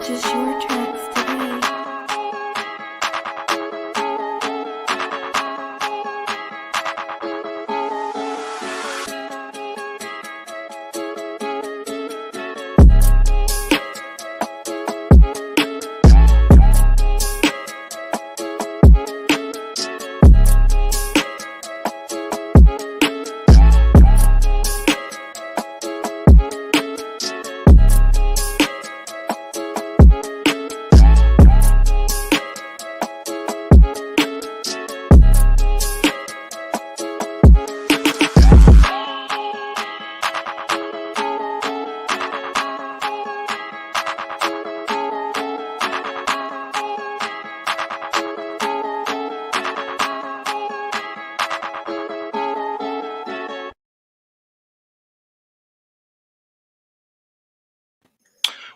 Purchase your tracks today.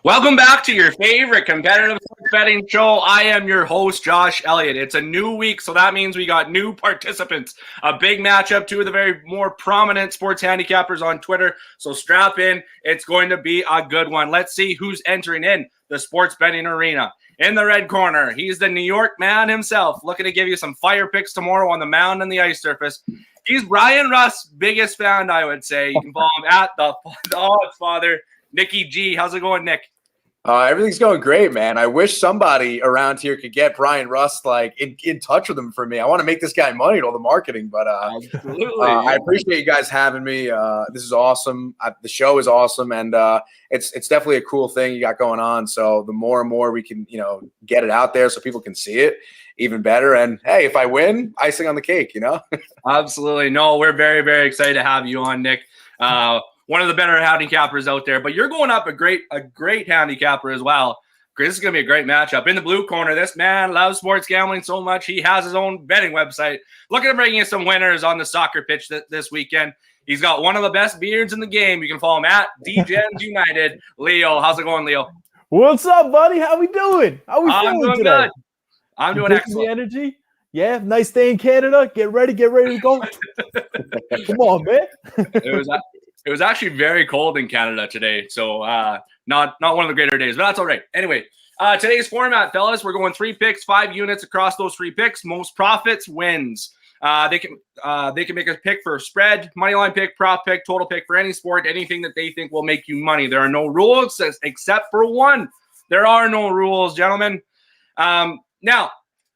Welcome back to your favorite competitive betting show. I am your host, Josh Elliott. It's a new week, so that means we got new participants. A big matchup, two of the very more prominent sports handicappers on Twitter. So strap in. It's going to be a good one. Let's see who's entering in the sports betting arena. In the red corner, he's the New York man himself, looking to give you some fire picks tomorrow on the mound and the ice surface. He's Brian Russ' biggest fan, I would say. You can follow him at the Odds Father, Nicky G. How's it going, Nick? Everything's going great, man. I wish somebody around here could get Brian Rust in touch with him for me. I want to make this guy money at all the marketing, but I appreciate you guys having me. This is awesome. The show is awesome, and it's definitely a cool thing you got going on. So the more and more we can, get it out there so people can see it, even better. And hey, if I win, icing on the cake, Absolutely. No, we're very, very excited to have you on, Nick. One of the better handicappers out there, but you're going up a great handicapper as well. This is going to be a great matchup. In the blue corner, this man loves sports gambling so much, he has his own betting website. Look at him bringing in some winners on the soccer pitch this weekend. He's got one of the best beards in the game. You can follow him at DGens United. Leo, how's it going, Leo? What's up, buddy? How we doing? How we feeling doing today? Good. I'm doing excellent. The energy? Yeah, nice day in Canada. Get ready to go. Come on, man. It was actually very cold in Canada today, so not one of the greater days, but that's all right. Anyway, today's format, fellas, we're going 3 picks, 5 units across those 3 picks. Most profits wins. They can make a pick for a spread, money line pick, prop pick, total pick for any sport, anything that they think will make you money. There are no rules except for one. There are no rules, gentlemen. Now,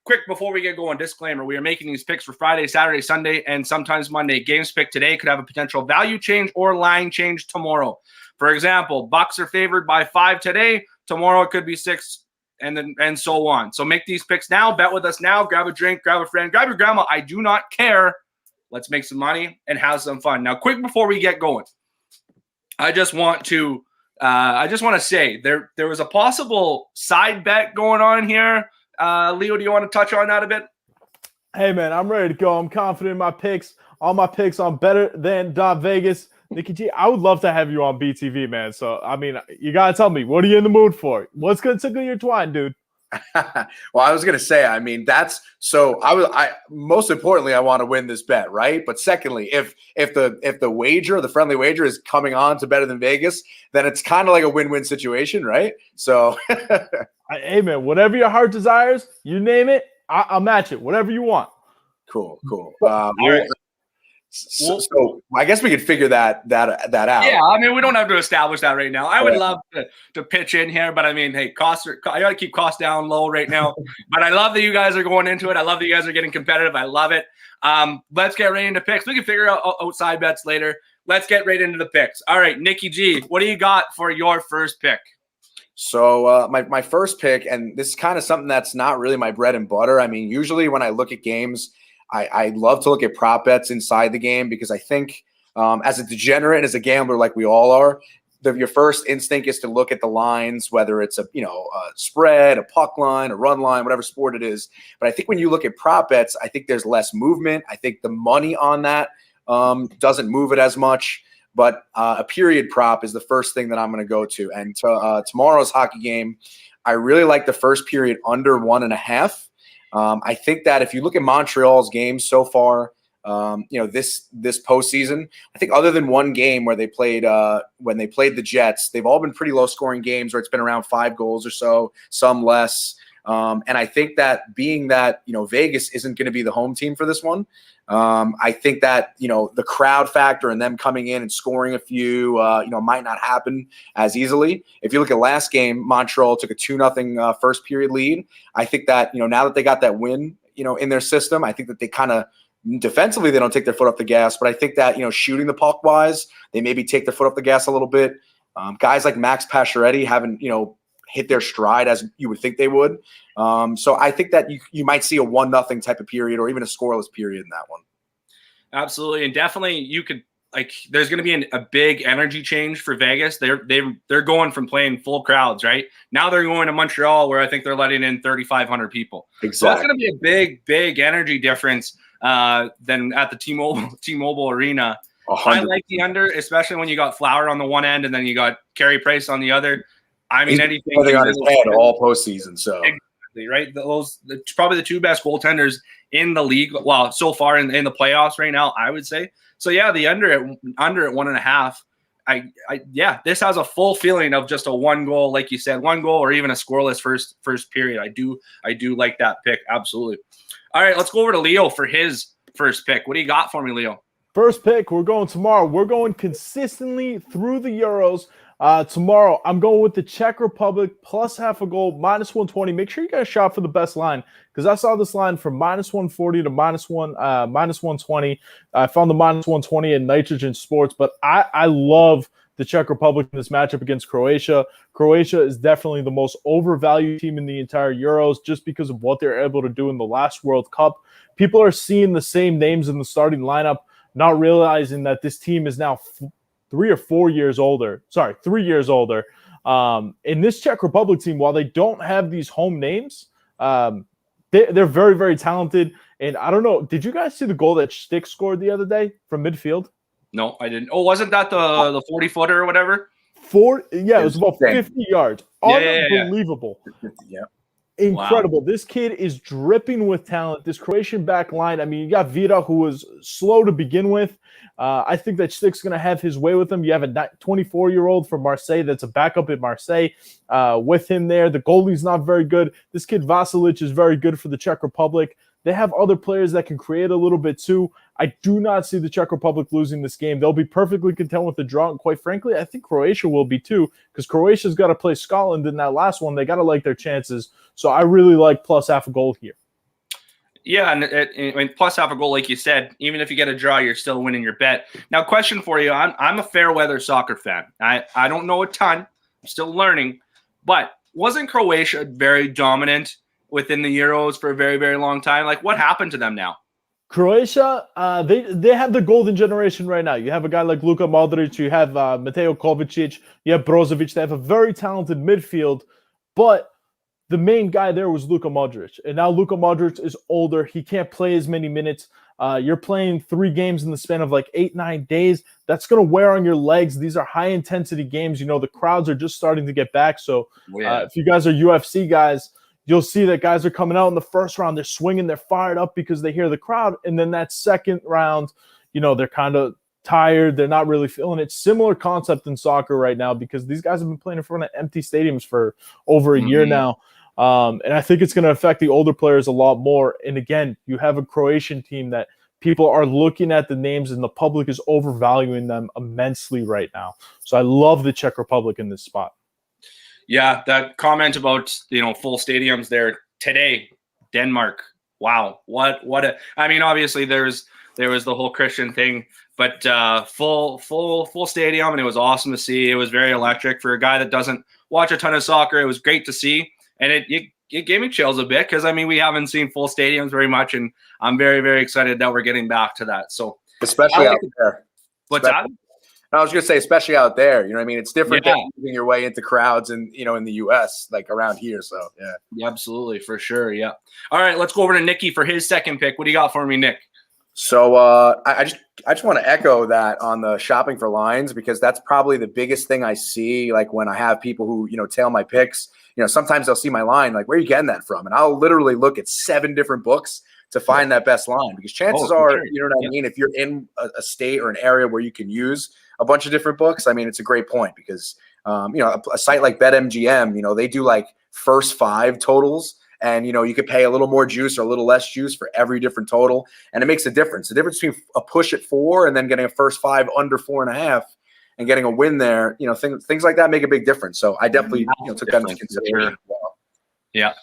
quick before we get going, disclaimer, we are making these picks for Friday, Saturday, Sunday, and sometimes Monday. Games picked today could have a potential value change or line change tomorrow. For example, Bucks are favored by 5 today. Tomorrow it could be 6, and so on. So make these picks now. Bet with us now. Grab a drink, grab a friend, grab your grandma. I do not care. Let's make some money and have some fun. Now, quick before we get going, I just want to say there was a possible side bet going on here. Leo, do you want to touch on that a bit? Hey, man, I'm ready to go. I'm confident in my picks. All my picks on Better Than Vegas. Nicky G, I would love to have you on BTV, man. So, I mean, you got to tell me, what are you in the mood for? What's going to tickle your twine, dude? Well, I was going to say, I mean, most importantly, I want to win this bet, right? But secondly, if the wager, the friendly wager is coming on to Better Than Vegas, then it's kind of like a win-win situation, right? So hey, man, whatever your heart desires, you name it, I'll match it. Whatever you want. Cool. All right. So I guess we could figure that out. Yeah, I mean, we don't have to establish that right now. I would love to pitch in here, but I mean, hey, I got to keep costs down low right now. But I love that you guys are going into it. I love that you guys are getting competitive. I love it. Let's get right into picks. We can figure out outside bets later. Let's get right into the picks. All right, Nicky G, what do you got for your first pick? So my first pick, and this is kind of something that's not really my bread and butter. I mean, usually when I look at games, I love to look at prop bets inside the game because I think as a degenerate and as a gambler like we all are, your first instinct is to look at the lines, whether it's a spread, a puck line, a run line, whatever sport it is. But I think when you look at prop bets, I think there's less movement. I think the money on that doesn't move it as much. But a period prop is the first thing that I'm going to go to. And tomorrow's hockey game, I really like the first period under 1.5. I think that if you look at Montreal's games so far, this postseason. I think other than one game where they played when they played the Jets, they've all been pretty low scoring games where it's been around 5 goals or so, some less. And I think that being that, Vegas isn't going to be the home team for this one, I think that, the crowd factor and them coming in and scoring a few, might not happen as easily. If you look at last game, Montreal took a 2-0 first period lead. I think that, now that they got that win, in their system, I think that they kind of defensively, they don't take their foot off the gas, but I think that, shooting the puck wise, they maybe take their foot off the gas a little bit. Guys like Max Pacioretty haven't, hit their stride as you would think they would. So I think that you might see a 1-0 type of period or even a scoreless period in that one. Absolutely. And definitely you could, there's going to be a big energy change for Vegas. They're going from playing full crowds, right? Now they're going to Montreal where I think they're letting in 3,500 people. Exactly. So it's going to be a big energy difference than at the T-Mobile Arena. 100%. I like the under, especially when you got Flower on the one end and then you got Carey Price on the other. I mean, anything on his head all postseason. So exactly, right. Probably the 2 best goaltenders in the league. Well, so far in the playoffs right now, I would say. So yeah, the under at 1.5. This has a full feeling of just a 1 goal, like you said, 1 goal or even a scoreless first period. I do like that pick. Absolutely. All right, let's go over to Leo for his first pick. What do you got for me, Leo? First pick, we're going tomorrow. We're going consistently through the Euros. Tomorrow, I'm going with the Czech Republic plus half a goal, -120. Make sure you guys shop for the best line because I saw this line from -140 to -120. I found the -120 in Nitrogen Sports, but I love the Czech Republic in this matchup against Croatia. Croatia is definitely the most overvalued team in the entire Euros just because of what they're able to do in the last World Cup. People are seeing the same names in the starting lineup, not realizing that this team is now 3 or 4 years older. Sorry, 3 years older. In this Czech Republic team, while they don't have these home names, they're very, very talented. And I don't know, did you guys see the goal that Stick scored the other day from midfield? No, I didn't. Oh, wasn't that the 40-footer or whatever? It was about 50 yards. Unbelievable. Yeah. Incredible. Wow. This kid is dripping with talent. This Croatian back line, I mean, you got Vida, who was slow to begin with. I think that Stick's going to have his way with him. You have a 24-year-old from Marseille that's a backup at Marseille with him there. The goalie's not very good. This kid Vasilic is very good for the Czech Republic. They have other players that can create a little bit too. I do not see the Czech Republic losing this game. They'll be perfectly content with the draw. And quite frankly, I think Croatia will be too because Croatia's got to play Scotland in that last one. They got to like their chances. So I really like plus half a goal here. Yeah, and plus half a goal, like you said, even if you get a draw, you're still winning your bet. Now, question for you. I'm a fair weather soccer fan. I don't know a ton. I'm still learning. But wasn't Croatia very dominant within the Euros for a very, very long time? Like, what happened to them now? Croatia, they have the golden generation right now. You have a guy like Luka Modric. You have Mateo Kovacic. You have Brozovic. They have a very talented midfield. But the main guy there was Luka Modric. And now Luka Modric is older. He can't play as many minutes. You're playing 3 games in the span of like 8-9 days. That's going to wear on your legs. These are high-intensity games. The crowds are just starting to get back. So if you guys are UFC guys, you'll see that guys are coming out in the first round. They're swinging. They're fired up because they hear the crowd. And then that second round, they're kind of tired. They're not really feeling it. Similar concept in soccer right now because these guys have been playing in front of empty stadiums for over a year now. And I think it's going to affect the older players a lot more. And again, you have a Croatian team that people are looking at the names and the public is overvaluing them immensely right now. So I love the Czech Republic in this spot. Yeah, that comment about, full stadiums there today, Denmark. Wow. Obviously there was the whole Christian thing, but full stadium, and it was awesome to see. It was very electric for a guy that doesn't watch a ton of soccer. It was great to see. And it gave me chills a bit because, we haven't seen full stadiums very much, and I'm very, very excited that we're getting back to that. So especially out there. What's that? I was going to say, especially out there, it's different than moving your way into crowds and, in the U.S., like around here. So, yeah. Absolutely. For sure. Yeah. All right. Let's go over to Nicky for his second pick. What do you got for me, Nick? So I just want to echo that on the shopping for lines because that's probably the biggest thing I see. Like when I have people who, tail my picks, sometimes they'll see my line, like, where are you getting that from? And I'll literally look at 7 different books to find that best line, because chances for are, sure. you know what I mean, if you're in a state or an area where you can use a bunch of different books, I mean, it's a great point because you know, a site like BetMGM, you know, they do like first 5 totals, and you know, you could pay a little more juice or a little less juice for every different total, and it makes a difference. The difference between a push at 4 and then getting a first 5 under 4.5 and getting a win there, you know, things like that make a big difference. So I definitely, you know, took that into consideration as well. Yeah.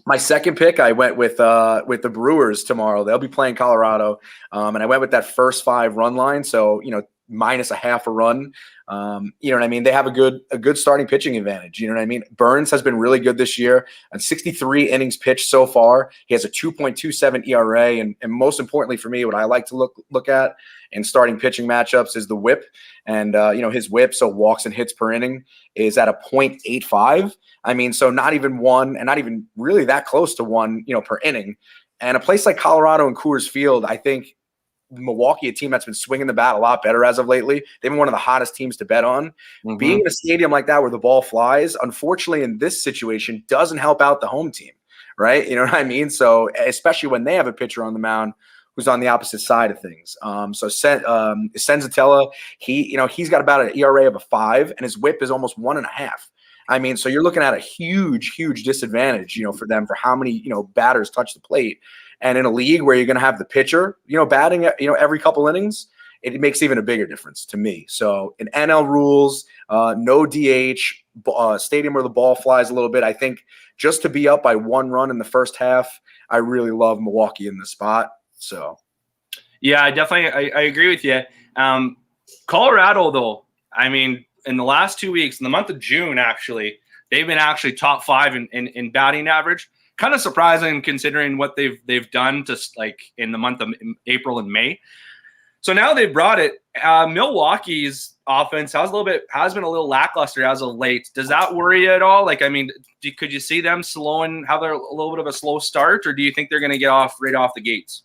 My second pick, I went with the Brewers tomorrow. They'll be playing Colorado, and I went with that first 5 run line. So, you know, minus a half a run. You know what I mean? They have a good starting pitching advantage. You know what I mean? Burns has been really good this year, and 63 innings pitched so far. He has a 2.27 ERA, and most importantly for me, what I like to look at in starting pitching matchups is the WHIP. And you know, his WHIP, so walks and hits per inning, is at a 0.85. I mean, so not even 1, and not even really that close to 1, you know, per inning. And a place like Colorado and Coors Field, I think Milwaukee, a team that's been swinging the bat a lot better as of lately. They've been one of the hottest teams to bet on. Mm-hmm. Being in a stadium like that where the ball flies, unfortunately, in this situation, doesn't help out the home team, right? You know what I mean? So especially when they have a pitcher on the mound who's on the opposite side of things. So Senzatella, he's got about an ERA of a 5, and his WHIP is almost 1.5. I mean, so you're looking at a huge disadvantage, you know, for them, for how many, you know, batters touch the plate. And in a league where you're going to have the pitcher, you know, batting, you know, every couple innings, it makes even a bigger difference to me. So in NL rules, no DH, stadium where the ball flies a little bit, I think just to be up by 1 run in the first half, I really love Milwaukee in the spot. So, yeah, I agree with you. Colorado, though, I mean, in the last 2 weeks, in the month of June, actually, they've been actually top 5 in batting average. Kind of surprising considering what they've done just like in the month of April and May. So now they've brought it. Milwaukee's offense has been a little lackluster as of late. Does that worry you at all? Like, I mean, could you see them have a little bit of a slow start, or do you think they're going to get right off the gates?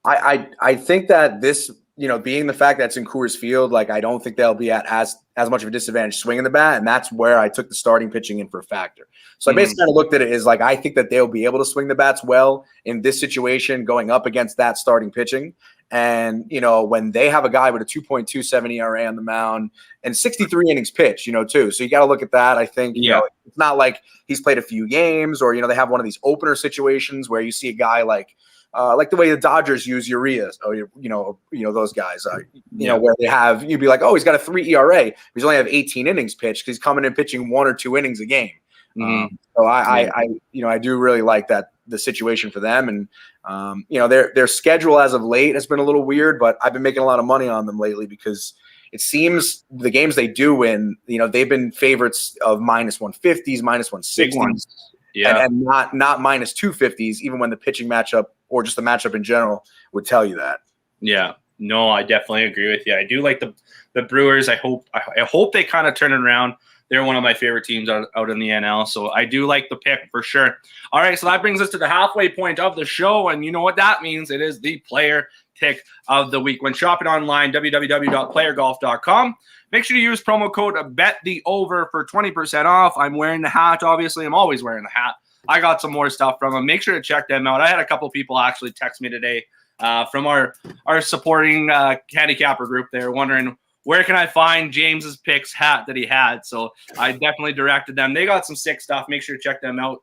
I think that this, you know, being the fact that it's in Coors Field, like, I don't think they'll be at as much of a disadvantage swinging the bat, and that's where I took the starting pitching in for a factor. So I basically kind of looked at it as like, I think that they'll be able to swing the bats well in this situation, going up against that starting pitching. And, you know, when they have a guy with a 2.27 ERA on the mound and 63 innings pitched, you know, too. So you got to look at that. I think, you know, it's not like he's played a few games, or, you know, they have one of these opener situations where you see a guy like the way the Dodgers use Urias, or, you know, those guys, you know, where they have, you'd be like, oh, he's got a 3 ERA. He's only have 18 innings pitched because he's coming in pitching 1 or 2 innings a game. So I do really like that, the situation for them. And, you know, their schedule as of late has been a little weird, but I've been making a lot of money on them lately because it seems the games they do win, you know, they've been favorites of minus 150s, minus 160s. Yeah. And not minus 250s, even when the pitching matchup or just the matchup in general would tell you that. Yeah, no, I definitely agree with you. I do like the Brewers. I hope they kind of turn it around. They're one of my favorite teams out in the NL, so I do like the pick for sure. All right, so that brings us to the halfway point of the show, and you know what that means. It is the player pick of the week. When shopping online, www.playergolf.com. Make sure you use promo code BETTHEOVER for 20% off. I'm wearing the hat, obviously. I'm always wearing the hat. I got some more stuff from them. Make sure to check them out. I had a couple people actually text me today from our supporting handicapper group. They're wondering, where can I find James's picks hat that he had? So I definitely directed them. They got some sick stuff. Make sure to check them out.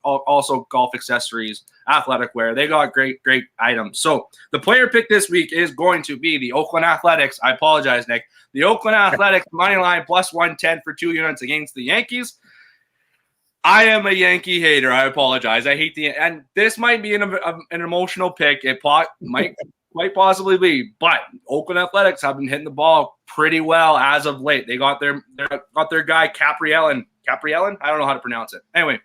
Also golf accessories, athletic wear. They got great items. So the player pick this week is going to be the Oakland Athletics. I apologize, Nick. The Oakland Athletics money line plus 110 for 2 units against the Yankees. I am a Yankee hater. I apologize. I hate and this might be an emotional pick. It might quite possibly be, but Oakland Athletics have been hitting the ball pretty well as of late. They got their guy Caprielin. Caprielin? I don't know how to pronounce it. Anyway,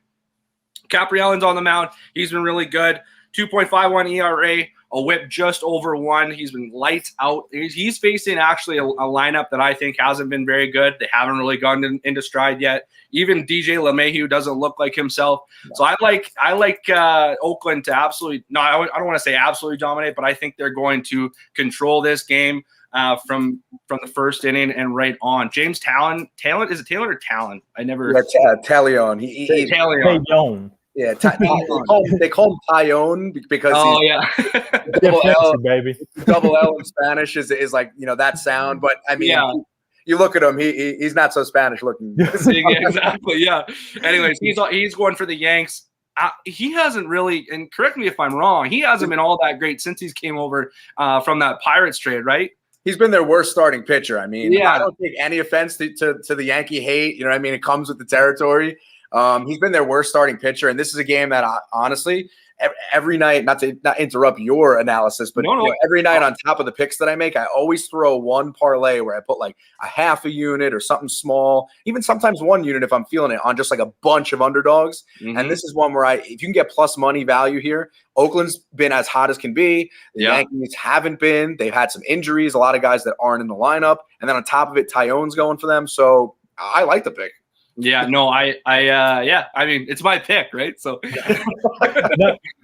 Caprielin's on the mound. He's been really good. 2.51 ERA, a whip just over 1. He's been lights out. He's facing actually a lineup that I think hasn't been very good. They haven't really gone into stride yet. Even DJ LeMahieu doesn't look like himself. No. So I like Oakland to absolutely – no, I don't want to say absolutely dominate, but I think they're going to control this game from the first inning and right on. James Talon, is it Taylor or Talon? I never – Talion. Talion. Yeah, they call him Tyone because Oh, he's yeah. double L, baby. double L in Spanish is like, that sound. But I mean, Yeah. you look at him, he's not so Spanish looking. Yeah, exactly. Yeah. Anyways, he's going for the Yanks. He hasn't really, and correct me if I'm wrong, he hasn't been all that great since he's came over from that Pirates trade, right? He's been their worst starting pitcher. I mean, Yeah. I don't take any offense to the Yankee hate. You know what I mean? It comes with the territory. He's been their worst starting pitcher, and this is a game that honestly, every night, not to interrupt your analysis, but every night on top of the picks that I make, I always throw one parlay where I put like a half a unit or something small, even sometimes 1 unit if I'm feeling it, on just like a bunch of underdogs. Mm-hmm. And this is one where if you can get plus money value here, Oakland's been as hot as can be. The Yankees haven't been. They've had some injuries, a lot of guys that aren't in the lineup. And then on top of it, Tyone's going for them. So I like the pick. Yeah, no, I mean, it's my pick, right? So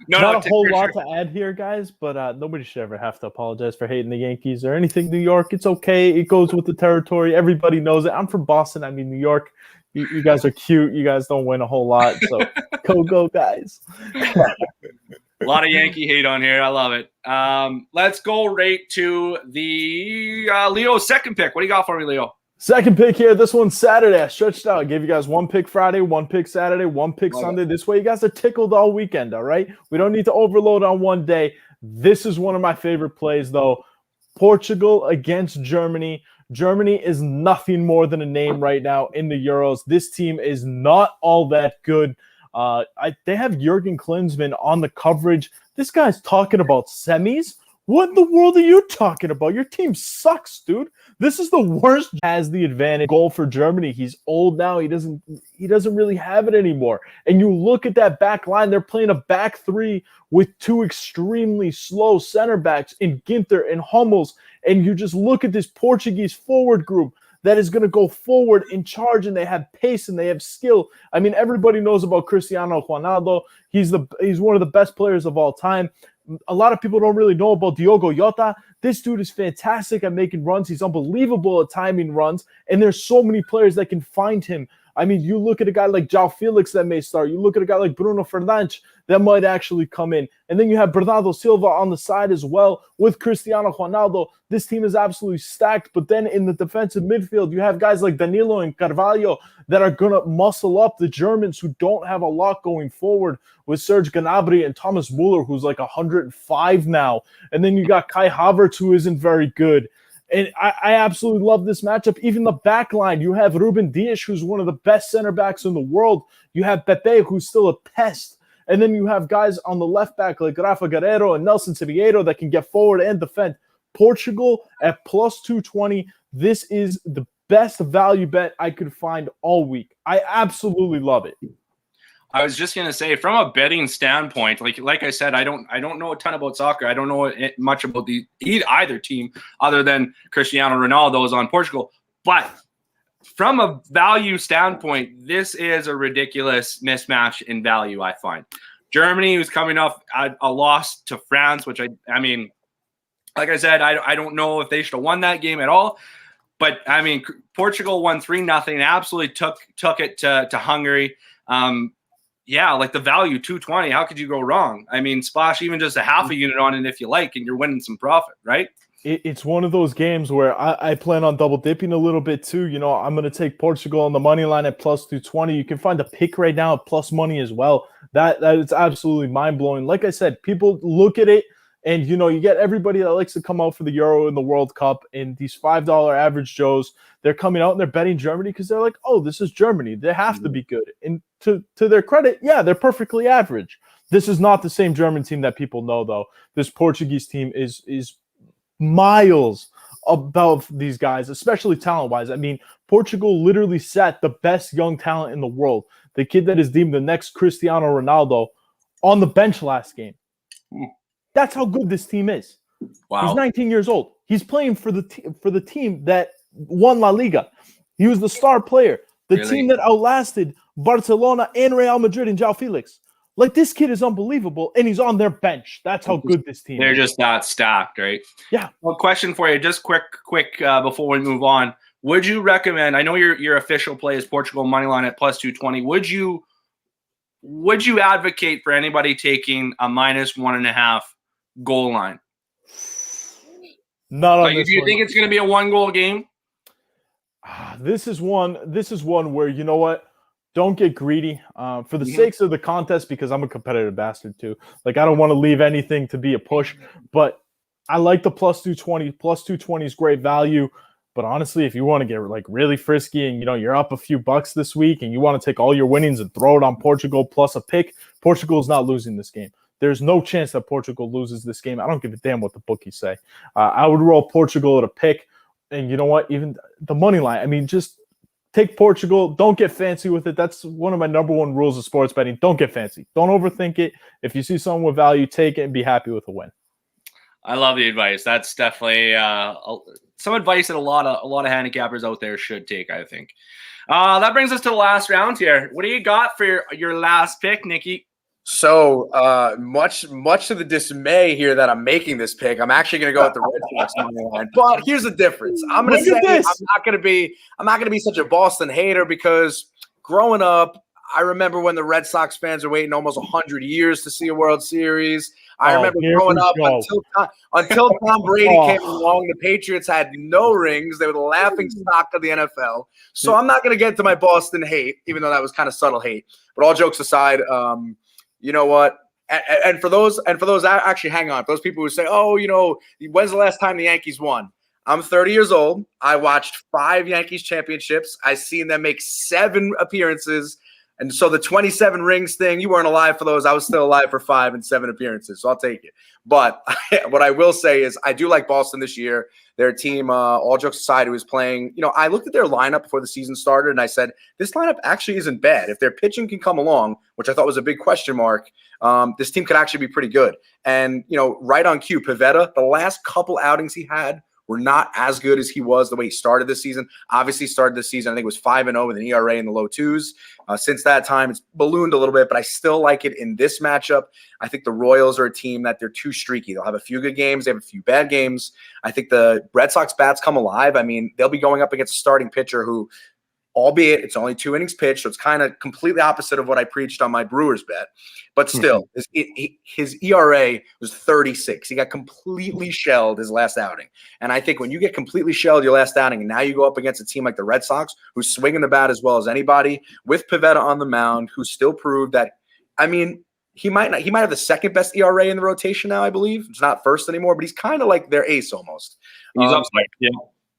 not a whole lot to add here, guys, but nobody should ever have to apologize for hating the Yankees or anything New York. It's okay. It goes with the territory. Everybody knows it. I'm from Boston. I mean, New York, you guys are cute. You guys don't win a whole lot. So go, guys. A lot of Yankee hate on here. I love it. Let's go right to the Leo's second pick. What do you got for me, Leo? Second pick here. This one's Saturday. I stretched out. I gave you guys one pick Friday, one pick Saturday, one pick Sunday. This way you guys are tickled all weekend, all right? We don't need to overload on one day. This is one of my favorite plays, though. Portugal against Germany. Germany is nothing more than a name right now in the Euros. This team is not all that good. They have Jurgen Klinsmann on the coverage. This guy's talking about semis. What in the world are you talking about? Your team sucks, dude. This is the worst. Has the advantage goal for Germany. He's old now. He doesn't really have it anymore. And you look at that back line. They're playing a back three with two extremely slow center backs in Ginter and Hummels. And you just look at this Portuguese forward group that is going to go forward in charge, and they have pace and they have skill. I mean, everybody knows about Cristiano Ronaldo. He's one of the best players of all time. A lot of people don't really know about Diogo Jota. This dude is fantastic at making runs. He's unbelievable at timing runs, and there's so many players that can find him. I mean, you look at a guy like João Felix that may start. You look at a guy like Bruno Fernandes that might actually come in. And then you have Bernardo Silva on the side as well with Cristiano Ronaldo. This team is absolutely stacked. But then in the defensive midfield, you have guys like Danilo and Carvalho that are going to muscle up the Germans who don't have a lot going forward, with Serge Gnabry and Thomas Müller, who's like 105 now. And then you got Kai Havertz, who isn't very good. And I absolutely love this matchup. Even the back line, you have Ruben Dias, who's one of the best center backs in the world. You have Pepe, who's still a pest. And then you have guys on the left back like Rafa Guerreiro and Nelson Semedo that can get forward and defend. Portugal at plus 220. This is the best value bet I could find all week. I absolutely love it. I was just gonna say, from a betting standpoint, like I said, I don't know a ton about soccer. I don't know much about either team other than Cristiano Ronaldo is on Portugal. But from a value standpoint, this is a ridiculous mismatch in value, I find. Germany was coming off a loss to France, which I mean, like I said, I don't know if they should have won that game at all. But I mean, Portugal won 3-0, absolutely took it to Hungary. Yeah, like the value 220. How could you go wrong? I mean, splash even just a half a unit on it if you like, and you're winning some profit, right? It's one of those games where I plan on double dipping a little bit too. You know, I'm going to take Portugal on the money line at plus 220. You can find a pick right now at plus money as well. That is absolutely mind blowing. Like I said, people look at it, and you know, you get everybody that likes to come out for the Euro and the World Cup, and these $5 average Joes, they're coming out and they're betting Germany because they're like, oh, this is Germany. They have to be good. And to their credit, yeah, they're perfectly average. This is not the same German team that people know, though. This Portuguese team is miles above these guys, especially talent-wise. I mean, Portugal literally sat the best young talent in the world, the kid that is deemed the next Cristiano Ronaldo, on the bench last game. That's how good this team is. Wow. He's 19 years old. He's playing for the team that won La Liga. He was the star player. The team that outlasted Barcelona and Real Madrid and João Felix. Like, this kid is unbelievable, and he's on their bench. That's how good this team is. They're just not stacked, right? Yeah. Well, question for you, just quick before we move on. Would you recommend? I know your official play is Portugal money line at plus 220. Would you would you advocate for anybody taking a -1.5 goal line? Not on Like, this do you one. think it's going to be a 1-goal game? This is one where, you know what? Don't get greedy for the sakes of the contest, because I'm a competitive bastard too. Like, I don't want to leave anything to be a push, but I like the +220. +220 is great value. But honestly, if you want to get like really frisky and you're up a few bucks this week and you want to take all your winnings and throw it on Portugal plus a pick, Portugal is not losing this game. There's no chance that Portugal loses this game. I don't give a damn what the bookies say. I would roll Portugal at a pick. And you know what? Even the money line. I mean, just take Portugal. Don't get fancy with it. That's one of my number one rules of sports betting. Don't get fancy. Don't overthink it. If you see someone with value, take it and be happy with a win. I love the advice. That's definitely some advice that a lot of handicappers out there should take, I think. That brings us to the last round here. What do you got for your last pick, Nikki? So much to the dismay here that I'm making this pick, I'm actually going to go with the Red Sox money line. But here's the difference. I'm going to say I'm not going to be such a Boston hater, because growing up, I remember when the Red Sox fans were waiting almost 100 years to see a World Series. I remember growing up until Tom Brady came along, the Patriots had no rings. They were the laughing stock of the NFL. So I'm not going to get into my Boston hate, even though that was kind of subtle hate. But all jokes aside, you know what? And for those actually, hang on. For those people who say, "Oh, when's the last time the Yankees won?" I'm 30 years old. I watched 5 Yankees championships. I seen them make 7 appearances. And so the 27 rings thing, you weren't alive for those. I was still alive for 5 and 7 appearances, so I'll take it. But what I will say is I do like Boston this year. Their team, all jokes aside, who is playing, I looked at their lineup before the season started, and I said, this lineup actually isn't bad. If their pitching can come along, which I thought was a big question mark, this team could actually be pretty good. And, right on cue, Pivetta, the last couple outings he had were not as good as he was the way he started this season. Obviously started this season, I think it was 5-0 with an ERA in the low 2s. Since that time, it's ballooned a little bit, but I still like it in this matchup. I think the Royals are a team that they're too streaky. They'll have a few good games. They have a few bad games. I think the Red Sox bats come alive. I mean, they'll be going up against a starting pitcher who, albeit it's only 2 innings pitched, so it's kind of completely opposite of what I preached on my Brewers bet. But still, his ERA was 36. He got completely shelled his last outing. And I think when you get completely shelled your last outing, and now you go up against a team like the Red Sox, who's swinging the bat as well as anybody, with Pivetta on the mound, who still proved that, I mean, he might have the second best ERA in the rotation now, I believe. It's not first anymore, but he's kind of like their ace almost. He's upside, yeah.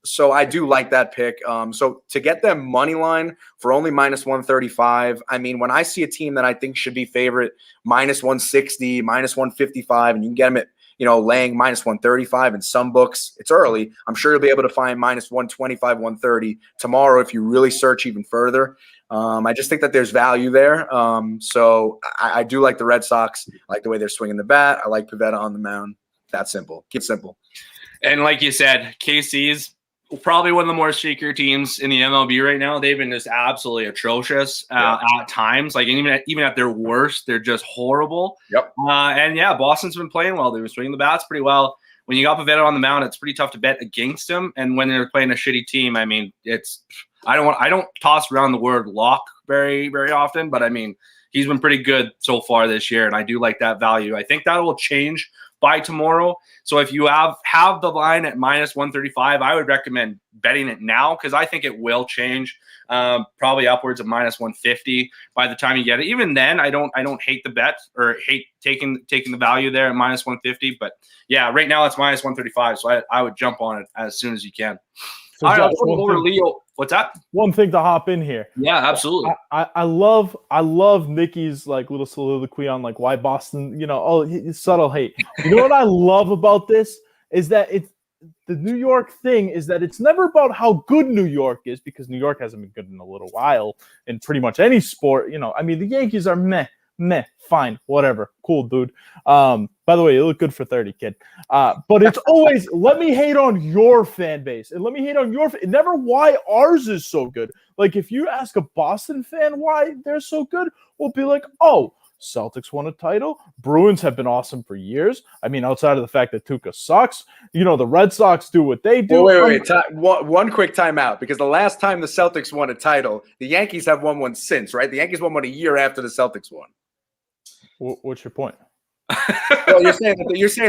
So I do like that pick. So to get them money line for only -135, I mean, when I see a team that I think should be favorite -160, -155, and you can get them at, laying -135 in some books, it's early. I'm sure you'll be able to find -125, 130 tomorrow if you really search even further. I just think that there's value there. So I do like the Red Sox. I like the way they're swinging the bat. I like Pivetta on the mound. That's simple. Keep it simple. And like you said, KC's probably one of the more streakier teams in the MLB right now. They've been just absolutely atrocious at times. Like even at their worst, they're just horrible. Yep. And yeah, Boston's been playing well. They've been swinging the bats pretty well. When you got Pivetta on the mound, it's pretty tough to bet against him. And when they're playing a shitty team, I mean, I don't toss around the word lock very, very often, but I mean, he's been pretty good so far this year, and I do like that value. I think that will change by tomorrow. So if you have the line at -135, I would recommend betting it now, because I think it will change, probably upwards of -150 by the time you get it. Even then, I don't hate the bet or hate taking the value there at -150. But yeah, right now it's -135, so I would jump on it as soon as you can. So All right, Josh, I'll over Leo. What's that? One thing to hop in here. Yeah, absolutely. I love Nikki's like little soliloquy on like why Boston, subtle hate. You know what I love about this is that it's the New York thing is that it's never about how good New York is, because New York hasn't been good in a little while in pretty much any sport. I mean, the Yankees are meh, fine, whatever, cool, dude. By the way, you look good for 30, kid. But it's always, let me hate on your fan base, and let me hate on never why ours is so good. Like, if you ask a Boston fan why they're so good, we'll be like, oh, Celtics won a title. Bruins have been awesome for years. I mean, outside of the fact that Tuca sucks, the Red Sox do what they do. Wait. One quick timeout, because the last time the Celtics won a title, the Yankees have won one since, right? The Yankees won one a year after the Celtics won. What's your point? Well, you're saying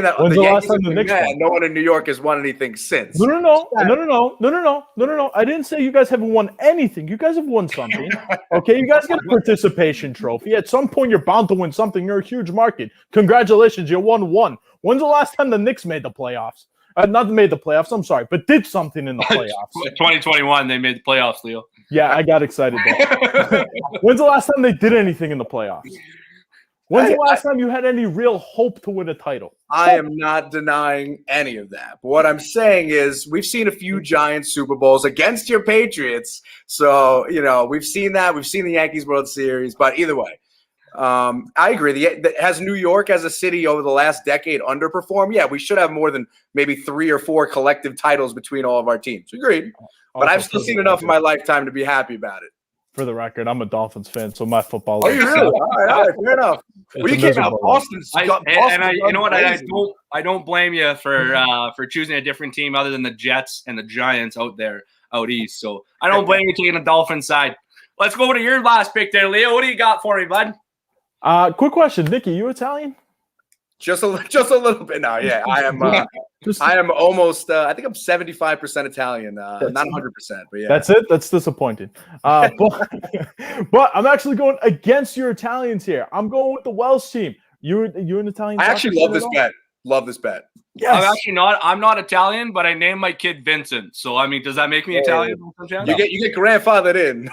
that When's the the last Yankees time the have been Knicks mad. won? No one in New York has won anything since. No. I didn't say you guys haven't won anything. You guys have won something. Okay, you guys get a participation trophy. At some point, you're bound to win something. You're a huge market. Congratulations, you won one. When's the last time the Knicks made the playoffs? Not made the playoffs, I'm sorry, but did something in the playoffs. 2021, they made the playoffs, Leo. Yeah, I got excited there. When's the last time they did anything in the playoffs? When's the last time you had any real hope to win a title? I am not denying any of that. But what I'm saying is we've seen a few giant Super Bowls against your Patriots. So, we've seen that. We've seen the Yankees World Series. But either way, I agree. Has New York as a city over the last decade underperformed? Yeah, we should have more than maybe 3 or 4 collective titles between all of our teams. Agreed. But I've still seen enough in my lifetime to be happy about it. For the record, I'm a Dolphins fan, so my football. Oh, you really? All right, fair enough. Well, you came out Boston. I don't blame you for choosing a different team other than the Jets and the Giants out east. So I don't blame you taking the Dolphins side. Let's go to your last pick there, Leo. What do you got for me, bud? Quick question, Nikki. You Italian? Just a little bit now. Yeah, I am. I am almost. I think I'm 75% Italian. Not 100%, but yeah. That's it. That's disappointing. But I'm actually going against your Italians here. I'm going with the Welsh team. You an Italian? I actually love this bet. Love this bet. Yes. I'm actually not. I'm not Italian, but I named my kid Vincent. So I mean, does that make me Italian? You get grandfathered in.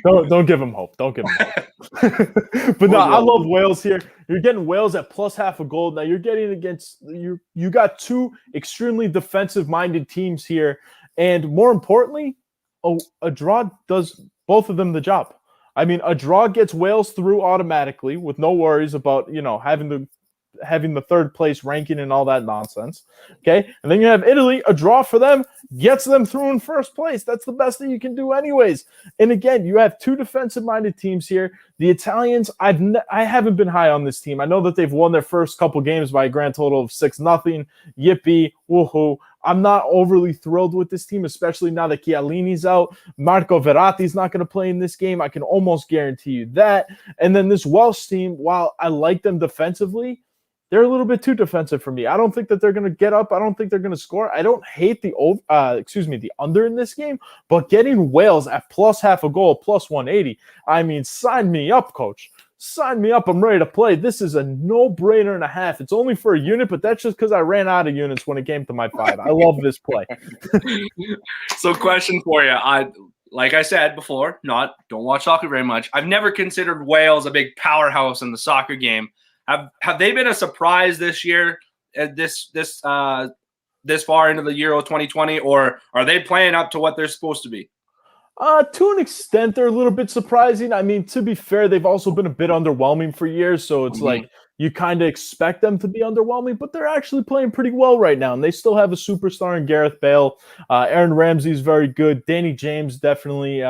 Don't give him hope. Don't give him hope. But no, I love Wales here. You're getting Wales at plus half a goal. Now you're getting against you got 2 extremely defensive-minded teams here, and more importantly, a draw does both of them the job. I mean, a draw gets Wales through automatically with no worries about having the 3rd place ranking and all that nonsense. Okay. And then you have Italy, a draw for them gets them through in 1st place. That's the best that you can do anyways. And again, you have 2 defensive-minded teams here. The Italians, I haven't been high on this team. I know that they've won their first couple games by a grand total of 6-0. Yippee, woohoo. I'm not overly thrilled with this team, especially now that Chiellini's out. Marco Verratti's not going to play in this game. I can almost guarantee you that. And then this Welsh team, while I like them defensively, they're a little bit too defensive for me. I don't think that they're going to get up. I don't think they're going to score. I don't hate the under in this game, but getting Wales at plus half a goal, plus 180. I mean, sign me up, coach. Sign me up. I'm ready to play. This is a no-brainer and a half. It's only for a unit, but that's just because I ran out of units when it came to my 5. I love this play. So question for you. Like I said before, don't watch soccer very much. I've never considered Wales a big powerhouse in the soccer game. Have they been a surprise this year, this far into the Euro 2020, or are they playing up to what they're supposed to be? To an extent, they're a little bit surprising. I mean, to be fair, they've also been a bit underwhelming for years, so it's like you kind of expect them to be underwhelming, but they're actually playing pretty well right now, and they still have a superstar in Gareth Bale. Aaron Ramsey's very good. Danny James definitely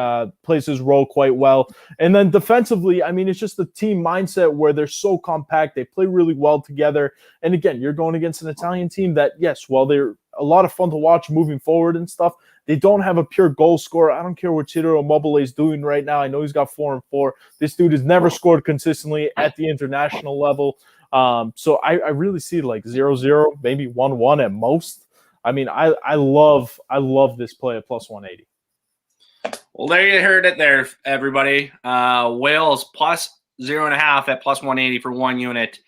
plays his role quite well. And then defensively, I mean, it's just the team mindset where they're so compact. They play really well together. And again, you're going against an Italian team that, yes, while they're a lot of fun to watch moving forward and stuff, they don't have a pure goal scorer. I don't care what Ciro Immobile is doing right now. I know he's got 4 and 4. This dude has never scored consistently at the international level. So I really see like 0-0, maybe 1-1 at most. I mean, I love this play at plus 180. Well, there you heard it there, everybody. Wales plus 0.5 at plus 180 for 1 unit.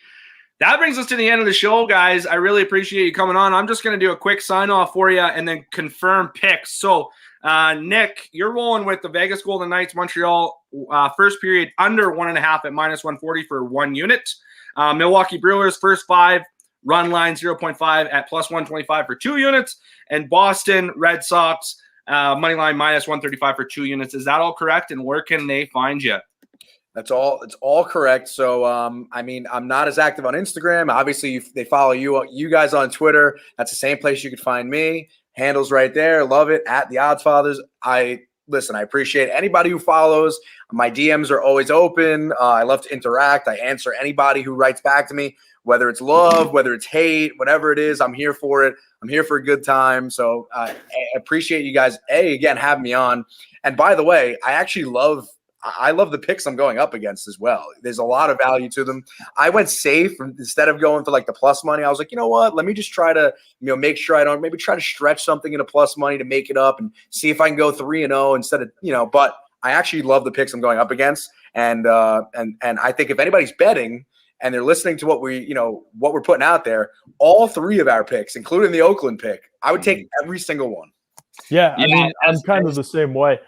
That brings us to the end of the show, guys. I really appreciate you coming on. I'm just going to do a quick sign-off for you and then confirm picks. So, Nick, you're rolling with the Vegas Golden Knights, Montreal, first period under 1.5 at minus 140 for 1 unit. Milwaukee Brewers, first 5, run line 0.5 at plus 125 for 2 units. And Boston Red Sox, money line minus 135 for 2 units. Is that all correct? And where can they find you? That's all. It's all correct. So, I mean, I'm not as active on Instagram. Obviously, they follow you guys on Twitter. That's the same place you can find me. Handles right there. Love it. At the Odds Fathers. I listen, I appreciate anybody who follows. My DMs are always open. I love to interact. I answer anybody who writes back to me, whether it's love, whether it's hate, whatever it is. I'm here for it. I'm here for a good time. So I appreciate you guys, again, having me on. And by the way, I love the picks I'm going up against as well. There's a lot of value to them. I went safe instead of going for like the plus money. I was like, you know what? Let me just try to, make sure I don't maybe try to stretch something into plus money to make it up and see if I can go 3-0 instead of, but I actually love the picks I'm going up against. And I think if anybody's betting and they're listening to what we're putting out there, all three of our picks, including the Oakland pick, I would take every single one. Yeah. I mean, I'm kind of the same way.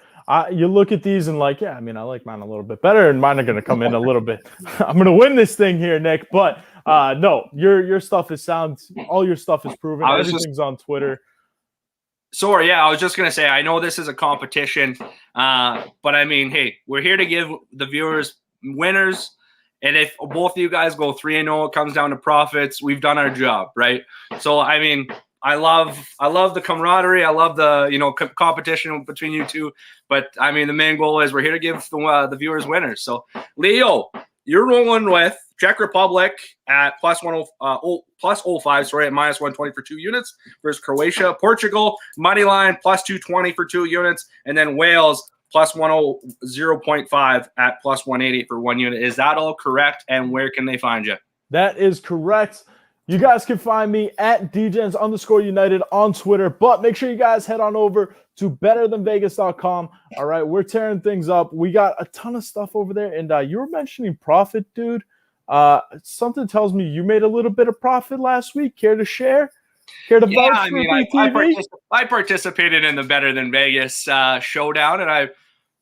You look at these and like, I like mine a little bit better, and mine are going to come in a little bit. I'm going to win this thing here, Nick. But no, your stuff is sound. All your stuff is proven. Everything's on Twitter. Sorry, yeah, I was just going to say, I know this is a competition, but hey, we're here to give the viewers winners. And if both of you guys go 3-0, it comes down to profits. We've done our job, right? So, I love the camaraderie. I love the competition between you two. But the main goal is we're here to give the viewers winners. So Leo, you're rolling with Czech Republic at plus 05, at minus 120 for 2 units versus Croatia. Portugal money line plus 220 for 2 units, and then Wales plus 0.5 at plus 180 for 1 unit. Is that all correct? And where can they find you? That is correct. You guys can find me at DGens_United on Twitter, but make sure you guys head on over to betterthanvegas.com. All right, we're tearing things up. We got a ton of stuff over there, and you were mentioning profit, dude. Something tells me you made a little bit of profit last week. Care to share? Care to vouch for BTV? I participated in the Better Than Vegas showdown, and I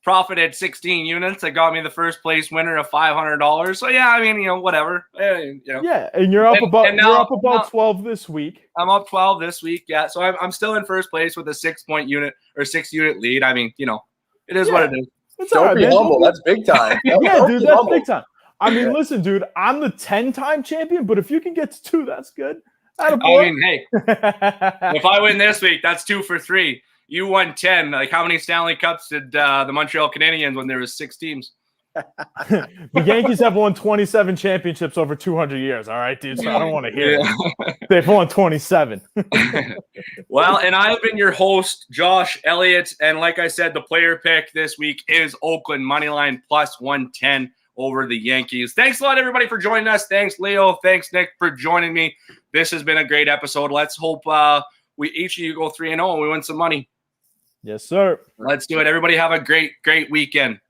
profited 16 units. That got me the first place winner of $500. So yeah, whatever. Yeah, and you're up about 12 this week. I'm up 12 this week. Yeah, so I'm still in first place with a 6-point unit or 6-unit lead. It is what it is. It's Don't be humble. That's big time. Yeah, dude, that's big time. Listen, dude, I'm the 10-time champion, but if you can get to 2, that's good. Hey, if I win this week, that's 2 for 3. You won 10. Like, how many Stanley Cups did the Montreal Canadiens when there was 6 teams? The Yankees have won 27 championships over 200 years. All right, dude. So I don't want to hear it. They've won 27. Well, and I've been your host, Josh Elliott. And like I said, the player pick this week is Oakland moneyline plus 110 over the Yankees. Thanks a lot, everybody, for joining us. Thanks, Leo. Thanks, Nick, for joining me. This has been a great episode. Let's hope each of you go 3-0 and we win some money. Yes, sir. Let's do it. Everybody have a great weekend.